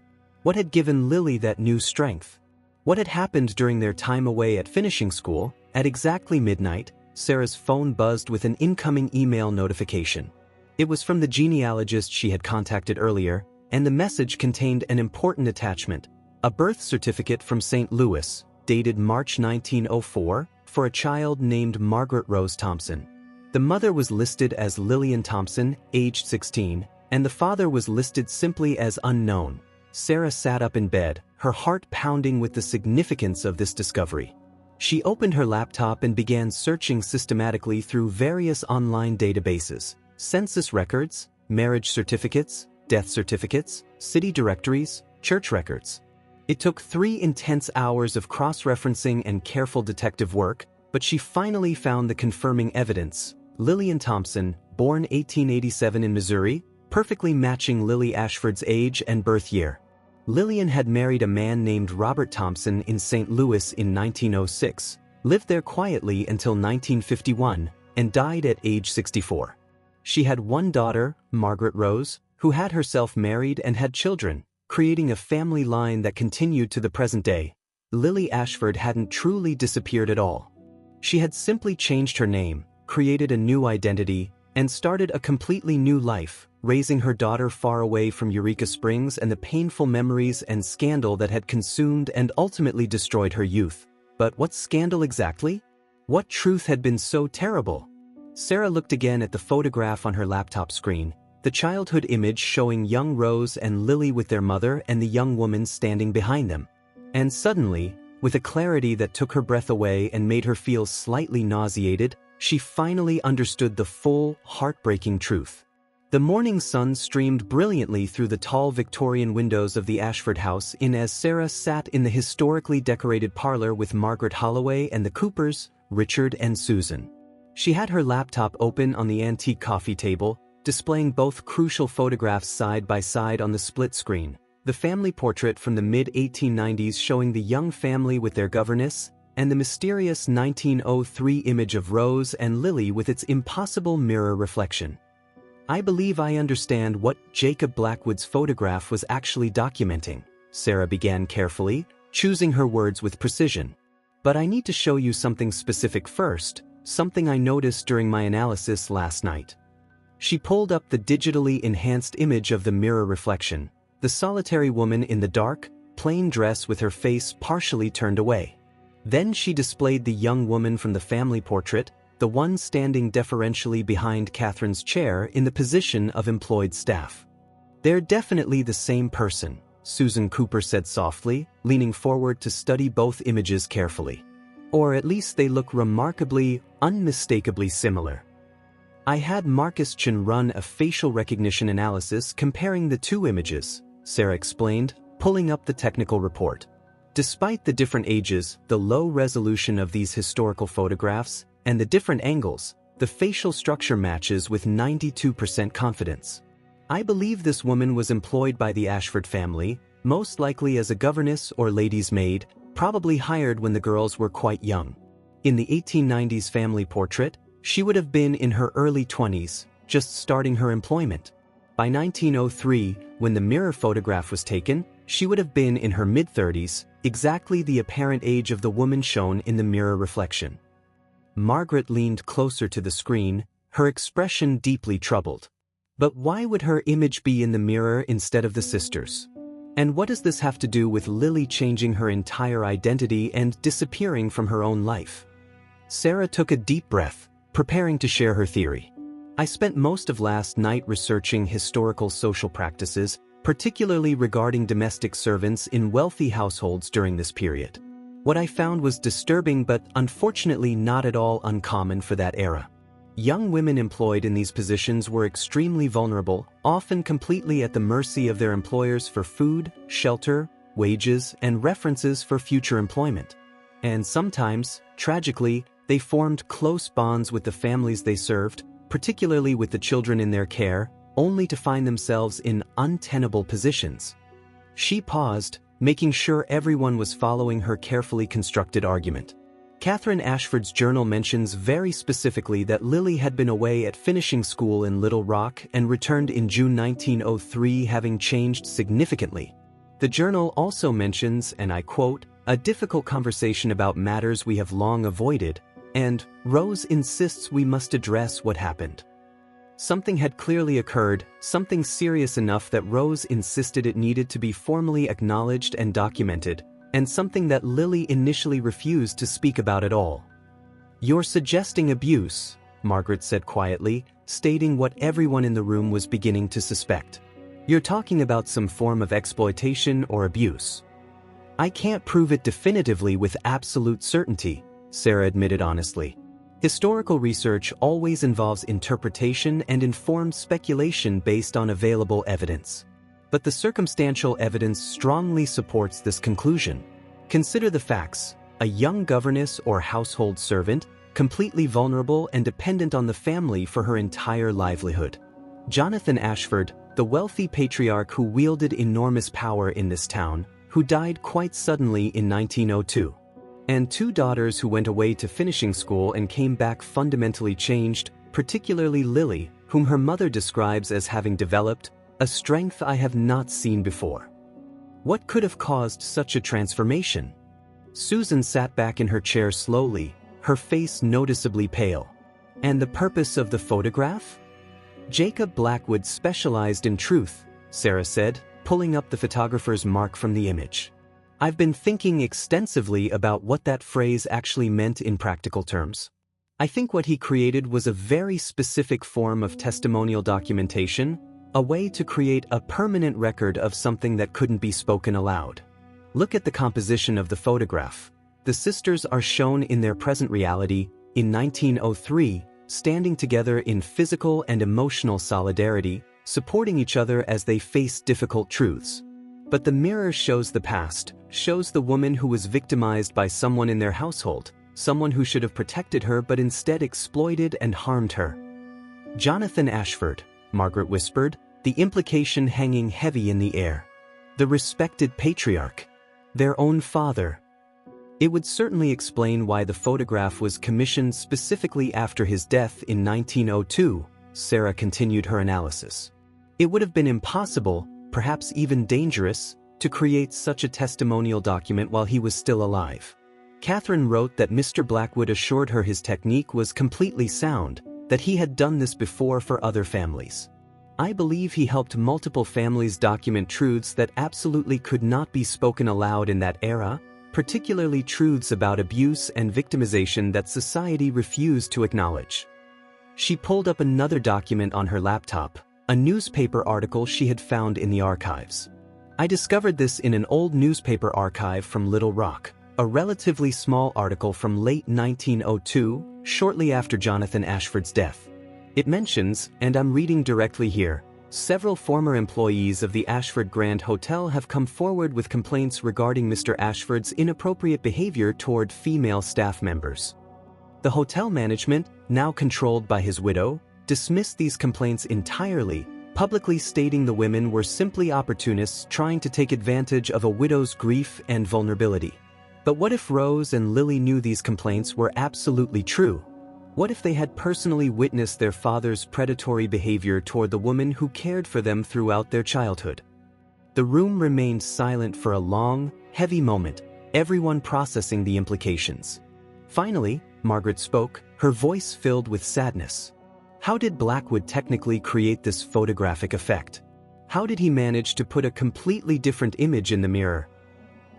What had given Lily that new strength? What had happened during their time away at finishing school? At exactly midnight, Sarah's phone buzzed with an incoming email notification. It was from the genealogist she had contacted earlier, and the message contained an important attachment, a birth certificate from St. Louis, dated March 1904, for a child named Margaret Rose Thompson. The mother was listed as Lillian Thompson, aged 16, and the father was listed simply as unknown. Sarah sat up in bed, her heart pounding with the significance of this discovery. She opened her laptop and began searching systematically through various online databases, census records, marriage certificates, death certificates, city directories, church records. It took 3 intense hours of cross-referencing and careful detective work, but she finally found the confirming evidence. Lillian Thompson, born 1887 in Missouri, perfectly matching Lily Ashford's age and birth year. Lillian had married a man named Robert Thompson in St. Louis in 1906, lived there quietly until 1951, and died at age 64. She had one daughter, Margaret Rose, who had herself married and had children, creating a family line that continued to the present day. Lily Ashford hadn't truly disappeared at all. She had simply changed her name, created a new identity, and started a completely new life, raising her daughter far away from Eureka Springs and the painful memories and scandal that had consumed and ultimately destroyed her youth. But what scandal exactly? What truth had been so terrible? Sarah looked again at the photograph on her laptop screen, the childhood image showing young Rose and Lily with their mother and the young woman standing behind them. And suddenly, with a clarity that took her breath away and made her feel slightly nauseated, she finally understood the full, heartbreaking truth. The morning sun streamed brilliantly through the tall Victorian windows of the Ashford House Inn as Sarah sat in the historically decorated parlor with Margaret Holloway and the Coopers, Richard and Susan. She had her laptop open on the antique coffee table, displaying both crucial photographs side by side on the split screen. The family portrait from the mid-1890s showing the young family with their governess, and the mysterious 1903 image of Rose and Lily with its impossible mirror reflection. "I believe I understand what Jacob Blackwood's photograph was actually documenting," Sarah began carefully, choosing her words with precision. "But I need to show you something specific first, something I noticed during my analysis last night." She pulled up the digitally enhanced image of the mirror reflection, the solitary woman in the dark, plain dress with her face partially turned away. Then she displayed the young woman from the family portrait, the one standing deferentially behind Catherine's chair in the position of employed staff. "They're definitely the same person," Susan Cooper said softly, leaning forward to study both images carefully. "Or at least they look remarkably, unmistakably similar." "I had Marcus Chen run a facial recognition analysis comparing the 2 images," Sarah explained, pulling up the technical report. Despite the different ages, the low resolution of these historical photographs, and the different angles, the facial structure matches with 92% confidence. "I believe this woman was employed by the Ashford family, most likely as a governess or lady's maid, probably hired when the girls were quite young. In the 1890s family portrait, she would have been in her early 20s, just starting her employment. By 1903, when the mirror photograph was taken, she would have been in her mid-30s, exactly the apparent age of the woman shown in the mirror reflection. Margaret leaned closer to the screen, her expression deeply troubled. But why would her image be in the mirror instead of the sisters? And what does this have to do with Lily changing her entire identity and disappearing from her own life? Sarah took a deep breath, preparing to share her theory. I spent most of last night researching historical social practices, particularly regarding domestic servants in wealthy households during this period. What I found was disturbing but unfortunately not at all uncommon for that era. Young women employed in these positions were extremely vulnerable, often completely at the mercy of their employers for food, shelter, wages, and references for future employment. And sometimes, tragically, they formed close bonds with the families they served, particularly with the children in their care, only to find themselves in untenable positions. She paused, making sure everyone was following her carefully constructed argument. Catherine Ashford's journal mentions very specifically that Lily had been away at finishing school in Little Rock and returned in June 1903 having changed significantly. The journal also mentions, and I quote, "a difficult conversation about matters we have long avoided," and Rose insists we must address what happened. Something had clearly occurred, something serious enough that Rose insisted it needed to be formally acknowledged and documented, and something that Lily initially refused to speak about at all. "You're suggesting abuse," Margaret said quietly, stating what everyone in the room was beginning to suspect. "You're talking about some form of exploitation or abuse." "I can't prove it definitively with absolute certainty," Sarah admitted honestly. "Historical research always involves interpretation and informed speculation based on available evidence. But the circumstantial evidence strongly supports this conclusion. Consider the facts: a young governess or household servant, completely vulnerable and dependent on the family for her entire livelihood. Jonathan Ashford, the wealthy patriarch who wielded enormous power in this town, who died quite suddenly in 1902. And two daughters who went away to finishing school and came back fundamentally changed, particularly Lily, whom her mother describes as having developed a strength I have not seen before. What could have caused such a transformation?" Susan sat back in her chair slowly, her face noticeably pale. "And the purpose of the photograph?" "Jacob Blackwood specialized in truth," Sarah said, pulling up the photographer's mark from the image. "I've been thinking extensively about what that phrase actually meant in practical terms. I think what he created was a very specific form of testimonial documentation, a way to create a permanent record of something that couldn't be spoken aloud. Look at the composition of the photograph. The sisters are shown in their present reality, in 1903, standing together in physical and emotional solidarity, supporting each other as they face difficult truths. But the mirror shows the past, shows the woman who was victimized by someone in their household, someone who should have protected her but instead exploited and harmed her." "Jonathan Ashford," Margaret whispered, the implication hanging heavy in the air. "The respected patriarch. Their own father." "It would certainly explain why the photograph was commissioned specifically after his death in 1902, Sarah continued her analysis. "It would have been impossible, perhaps even dangerous, to create such a testimonial document while he was still alive." Catherine wrote that Mr. Blackwood assured her his technique was completely sound, that he had done this before for other families. "I believe he helped multiple families document truths that absolutely could not be spoken aloud in that era, particularly truths about abuse and victimization that society refused to acknowledge." She pulled up another document on her laptop, a newspaper article she had found in the archives. "I discovered this in an old newspaper archive from Little Rock, a relatively small article from late 1902, shortly after Jonathan Ashford's death. It mentions, and I'm reading directly here, several former employees of the Ashford Grand Hotel have come forward with complaints regarding Mr. Ashford's inappropriate behavior toward female staff members. The hotel management, now controlled by his widow, dismissed these complaints entirely, publicly stating the women were simply opportunists trying to take advantage of a widow's grief and vulnerability. But what if Rose and Lily knew these complaints were absolutely true? What if they had personally witnessed their father's predatory behavior toward the woman who cared for them throughout their childhood? The room remained silent for a long, heavy moment, everyone processing the implications. Finally, Margaret spoke, her voice filled with sadness. How did Blackwood technically create this photographic effect? How did he manage to put a completely different image in the mirror?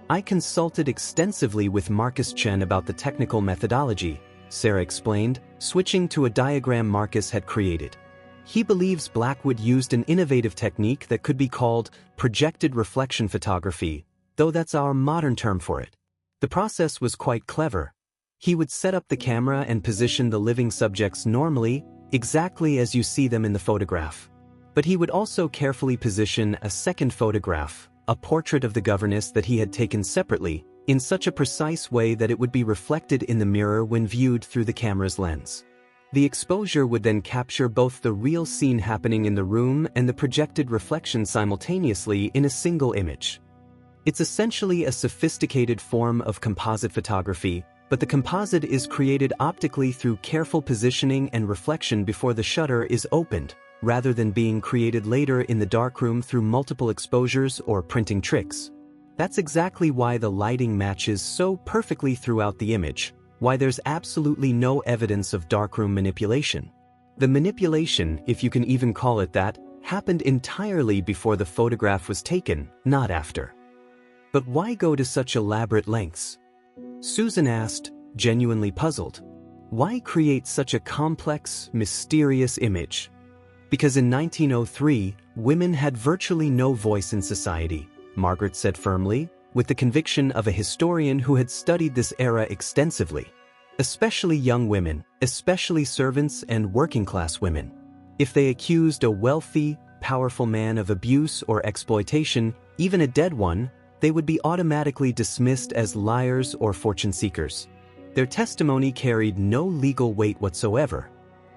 I consulted extensively with Marcus Chen about the technical methodology, Sarah explained, switching to a diagram Marcus had created. He believes Blackwood used an innovative technique that could be called projected reflection photography, though that's our modern term for it. The process was quite clever. He would set up the camera and position the living subjects normally, exactly as you see them in the photograph. But he would also carefully position a second photograph, a portrait of the governess that he had taken separately, in such a precise way that it would be reflected in the mirror when viewed through the camera's lens. The exposure would then capture both the real scene happening in the room and the projected reflection simultaneously in a single image. It's essentially a sophisticated form of composite photography, but the composite is created optically through careful positioning and reflection before the shutter is opened, rather than being created later in the darkroom through multiple exposures or printing tricks. That's exactly why the lighting matches so perfectly throughout the image, why there's absolutely no evidence of darkroom manipulation. The manipulation, if you can even call it that, happened entirely before the photograph was taken, not after. But why go to such elaborate lengths? Susan asked, genuinely puzzled. Why create such a complex, mysterious image? Because in 1903, women had virtually no voice in society, Margaret said firmly, with the conviction of a historian who had studied this era extensively. Especially young women, especially servants and working-class women. If they accused a wealthy, powerful man of abuse or exploitation, even a dead one, they would be automatically dismissed as liars or fortune seekers. Their testimony carried no legal weight whatsoever.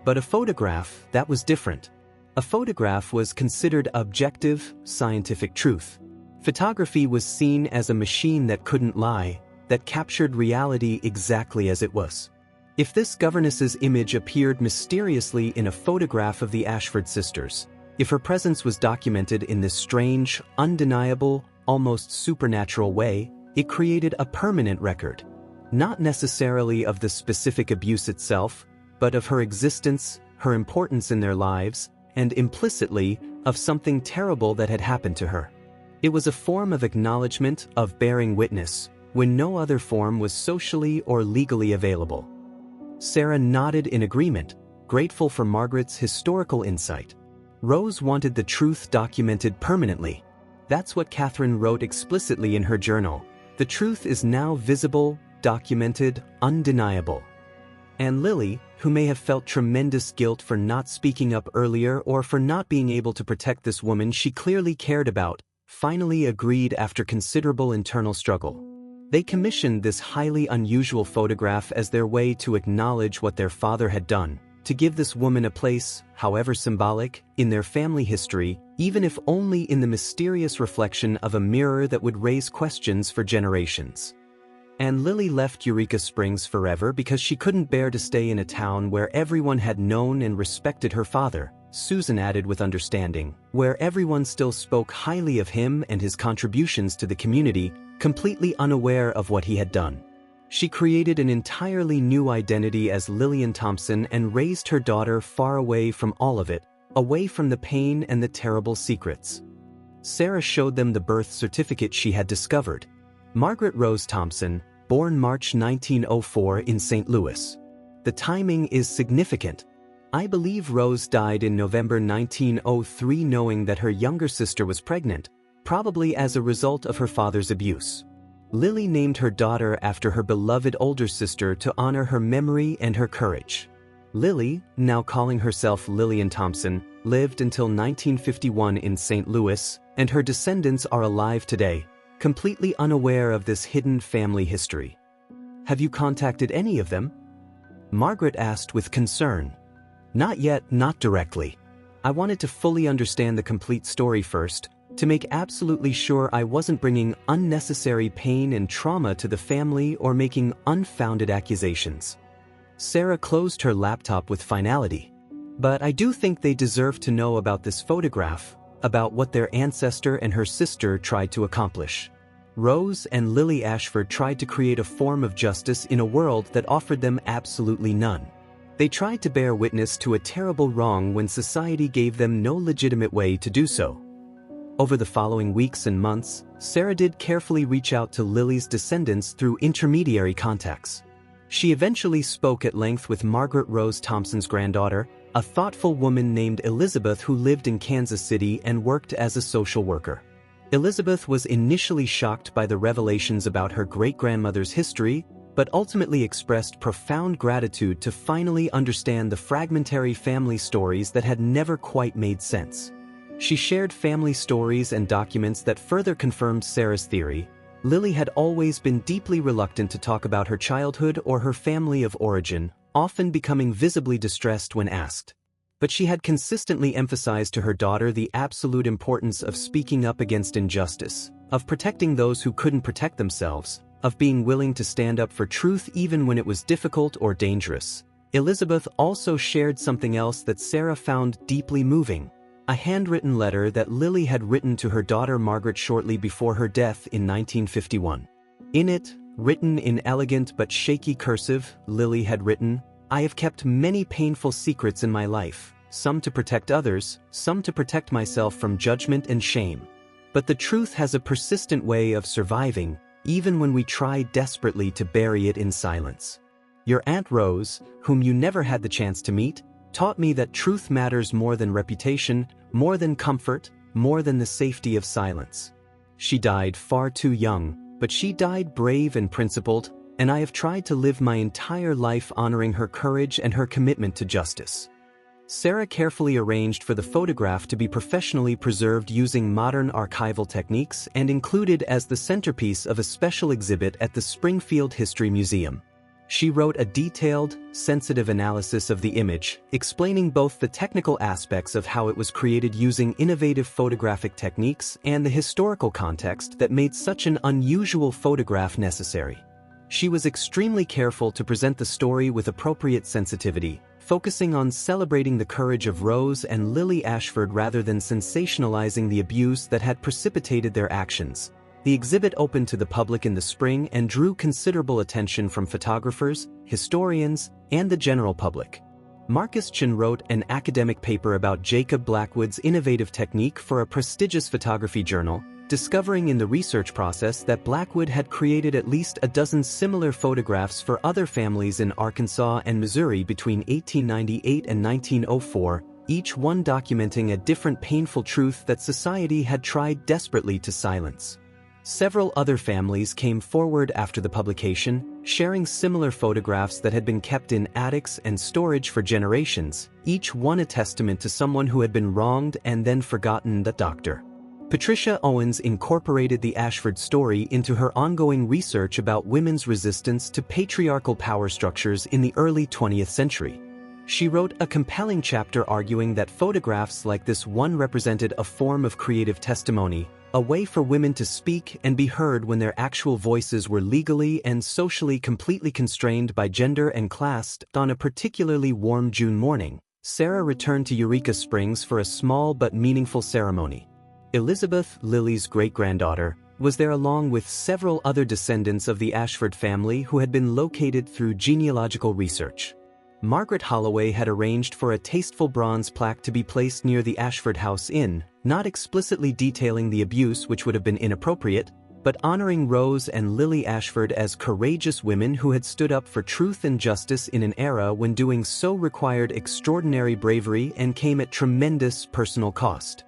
But a photograph, that was different. A photograph was considered objective, scientific truth. Photography was seen as a machine that couldn't lie, that captured reality exactly as it was. If this governess's image appeared mysteriously in a photograph of the Ashford sisters, if her presence was documented in this strange, undeniable, almost supernatural way, it created a permanent record. Not necessarily of the specific abuse itself, but of her existence, her importance in their lives, and implicitly, of something terrible that had happened to her. It was a form of acknowledgement, of bearing witness, when no other form was socially or legally available. Sarah nodded in agreement, grateful for Margaret's historical insight. Rose wanted the truth documented permanently. That's what Catherine wrote explicitly in her journal. The truth is now visible, documented, undeniable. And Lily, who may have felt tremendous guilt for not speaking up earlier or for not being able to protect this woman she clearly cared about, finally agreed after considerable internal struggle. They commissioned this highly unusual photograph as their way to acknowledge what their father had done, to give this woman a place, however symbolic, in their family history, even if only in the mysterious reflection of a mirror that would raise questions for generations. And Lily left Eureka Springs forever because she couldn't bear to stay in a town where everyone had known and respected her father, Susan added with understanding, where everyone still spoke highly of him and his contributions to the community, completely unaware of what he had done. She created an entirely new identity as Lillian Thompson and raised her daughter far away from all of it, away from the pain and the terrible secrets. Sarah showed them the birth certificate she had discovered. Margaret Rose Thompson, born March 1904 in St. Louis. The timing is significant. I believe Rose died in November 1903 knowing that her younger sister was pregnant, probably as a result of her father's abuse. Lily named her daughter after her beloved older sister to honor her memory and her courage. Lily, now calling herself Lillian Thompson, lived until 1951 in St. Louis, and her descendants are alive today, completely unaware of this hidden family history. Have you contacted any of them? Margaret asked with concern. Not yet, not directly. I wanted to fully understand the complete story first, to make absolutely sure I wasn't bringing unnecessary pain and trauma to the family or making unfounded accusations. Sarah closed her laptop with finality. But I do think they deserve to know about this photograph, about what their ancestor and her sister tried to accomplish. Rose and Lily Ashford tried to create a form of justice in a world that offered them absolutely none. They tried to bear witness to a terrible wrong when society gave them no legitimate way to do so. Over the following weeks and months, Sarah did carefully reach out to Lily's descendants through intermediary contacts. She eventually spoke at length with Margaret Rose Thompson's granddaughter, a thoughtful woman named Elizabeth who lived in Kansas City and worked as a social worker. Elizabeth was initially shocked by the revelations about her great-grandmother's history, but ultimately expressed profound gratitude to finally understand the fragmentary family stories that had never quite made sense. She shared family stories and documents that further confirmed Sarah's theory. Lily had always been deeply reluctant to talk about her childhood or her family of origin, often becoming visibly distressed when asked. But she had consistently emphasized to her daughter the absolute importance of speaking up against injustice, of protecting those who couldn't protect themselves, of being willing to stand up for truth even when it was difficult or dangerous. Elizabeth also shared something else that Sarah found deeply moving: a handwritten letter that Lily had written to her daughter Margaret shortly before her death in 1951. In it, written in elegant but shaky cursive, Lily had written, "I have kept many painful secrets in my life, some to protect others, some to protect myself from judgment and shame. But the truth has a persistent way of surviving, even when we try desperately to bury it in silence. Your Aunt Rose, whom you never had the chance to meet, taught me that truth matters more than reputation, more than comfort, more than the safety of silence. She died far too young, but she died brave and principled, and I have tried to live my entire life honoring her courage and her commitment to justice." Sarah carefully arranged for the photograph to be professionally preserved using modern archival techniques and included as the centerpiece of a special exhibit at the Springfield History Museum. She wrote a detailed, sensitive analysis of the image, explaining both the technical aspects of how it was created using innovative photographic techniques and the historical context that made such an unusual photograph necessary. She was extremely careful to present the story with appropriate sensitivity, focusing on celebrating the courage of Rose and Lily Ashford rather than sensationalizing the abuse that had precipitated their actions. The exhibit opened to the public in the spring and drew considerable attention from photographers, historians, and the general public. Marcus Chin wrote an academic paper about Jacob Blackwood's innovative technique for a prestigious photography journal, discovering in the research process that Blackwood had created at least a dozen similar photographs for other families in Arkansas and Missouri between 1898 and 1904, each one documenting a different painful truth that society had tried desperately to silence. Several other families came forward after the publication, sharing similar photographs that had been kept in attics and storage for generations, each one a testament to someone who had been wronged and then forgotten. The Dr. Patricia Owens incorporated the Ashford story into her ongoing research about women's resistance to patriarchal power structures in the early 20th century. She wrote a compelling chapter arguing that photographs like this one represented a form of creative testimony, a way for women to speak and be heard when their actual voices were legally and socially completely constrained by gender and class. On a particularly warm June morning, Sarah returned to Eureka Springs for a small but meaningful ceremony. Elizabeth, Lily's great-granddaughter, was there along with several other descendants of the Ashford family who had been located through genealogical research. Margaret Holloway had arranged for a tasteful bronze plaque to be placed near the Ashford House Inn, not explicitly detailing the abuse which would have been inappropriate, but honoring Rose and Lily Ashford as courageous women who had stood up for truth and justice in an era when doing so required extraordinary bravery and came at tremendous personal cost.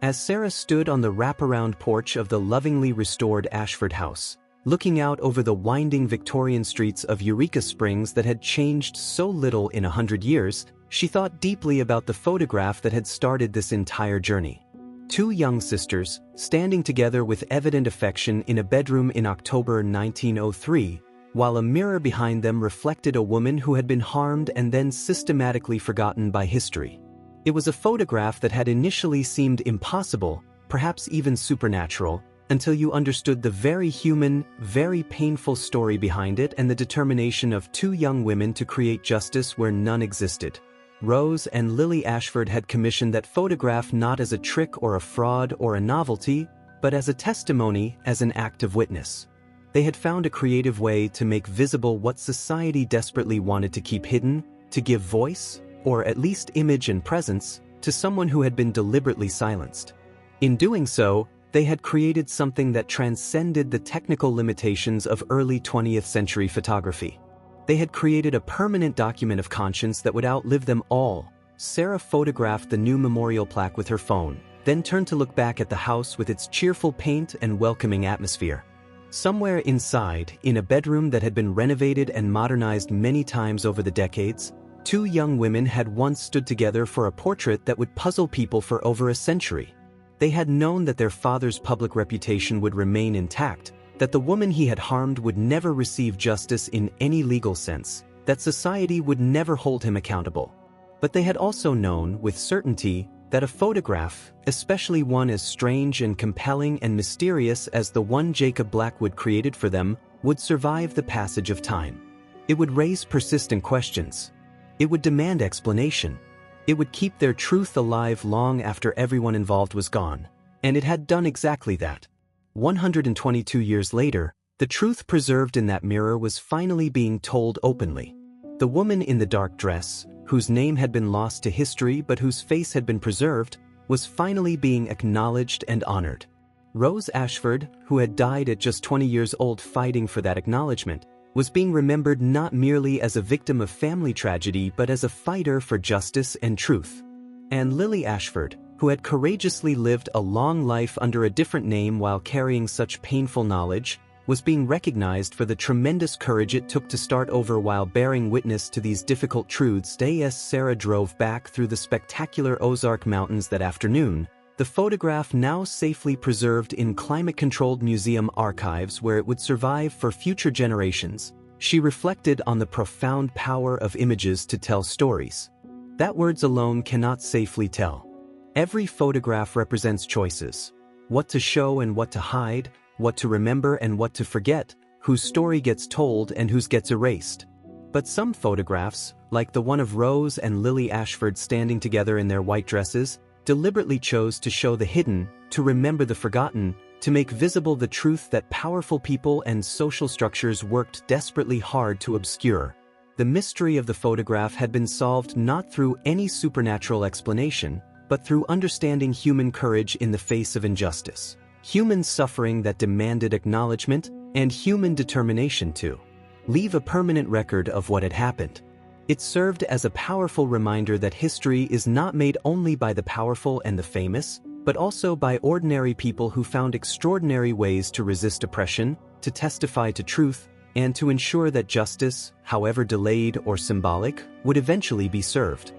As Sarah stood on the wraparound porch of the lovingly restored Ashford House, looking out over the winding Victorian streets of Eureka Springs that had changed so little in 100 years, she thought deeply about the photograph that had started this entire journey. Two young sisters, standing together with evident affection in a bedroom in October 1903, while a mirror behind them reflected a woman who had been harmed and then systematically forgotten by history. It was a photograph that had initially seemed impossible, perhaps even supernatural, until you understood the very human, very painful story behind it and the determination of two young women to create justice where none existed. Rose and Lily Ashford had commissioned that photograph not as a trick or a fraud or a novelty, but as a testimony, as an act of witness. They had found a creative way to make visible what society desperately wanted to keep hidden, to give voice, or at least image and presence, to someone who had been deliberately silenced. In doing so, they had created something that transcended the technical limitations of early 20th century photography. They had created a permanent document of conscience that would outlive them all. Sarah photographed the new memorial plaque with her phone, then turned to look back at the house with its cheerful paint and welcoming atmosphere. Somewhere inside, in a bedroom that had been renovated and modernized many times over the decades, two young women had once stood together for a portrait that would puzzle people for over a century. They had known that their father's public reputation would remain intact, that the woman he had harmed would never receive justice in any legal sense, that society would never hold him accountable. But they had also known, with certainty, that a photograph, especially one as strange and compelling and mysterious as the one Jacob Blackwood created for them, would survive the passage of time. It would raise persistent questions. It would demand explanation. It would keep their truth alive long after everyone involved was gone. And it had done exactly that. 122 years later, the truth preserved in that mirror was finally being told openly. The woman in the dark dress, whose name had been lost to history but whose face had been preserved, was finally being acknowledged and honored. Rose Ashford, who had died at just 20 years old fighting for that acknowledgement, was being remembered not merely as a victim of family tragedy but as a fighter for justice and truth. And Lily Ashford, who had courageously lived a long life under a different name while carrying such painful knowledge, was being recognized for the tremendous courage it took to start over while bearing witness to these difficult truths. As Sarah drove back through the spectacular Ozark Mountains that afternoon, the photograph now safely preserved in climate-controlled museum archives where it would survive for future generations, she reflected on the profound power of images to tell stories that words alone cannot safely tell. Every photograph represents choices: what to show and what to hide, what to remember and what to forget, whose story gets told and whose gets erased. But some photographs, like the one of Rose and Lily Ashford standing together in their white dresses, deliberately chose to show the hidden, to remember the forgotten, to make visible the truth that powerful people and social structures worked desperately hard to obscure. The mystery of the photograph had been solved not through any supernatural explanation, but through understanding human courage in the face of injustice, human suffering that demanded acknowledgement, and human determination to leave a permanent record of what had happened. It served as a powerful reminder that history is not made only by the powerful and the famous, but also by ordinary people who found extraordinary ways to resist oppression, to testify to truth, and to ensure that justice, however delayed or symbolic, would eventually be served.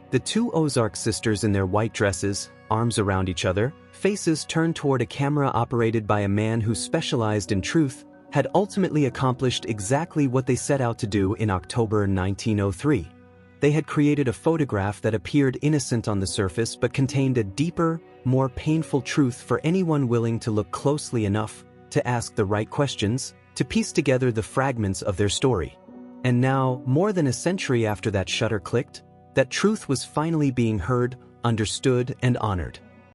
The two Ozark sisters in their white dresses, arms around each other, faces turned toward a camera operated by a man who specialized in truth, had ultimately accomplished exactly what they set out to do in October 1903. They had created a photograph that appeared innocent on the surface but contained a deeper, more painful truth for anyone willing to look closely enough, to ask the right questions, to piece together the fragments of their story. And now, more than a century after that shutter clicked, that truth was finally being heard, understood, and honored.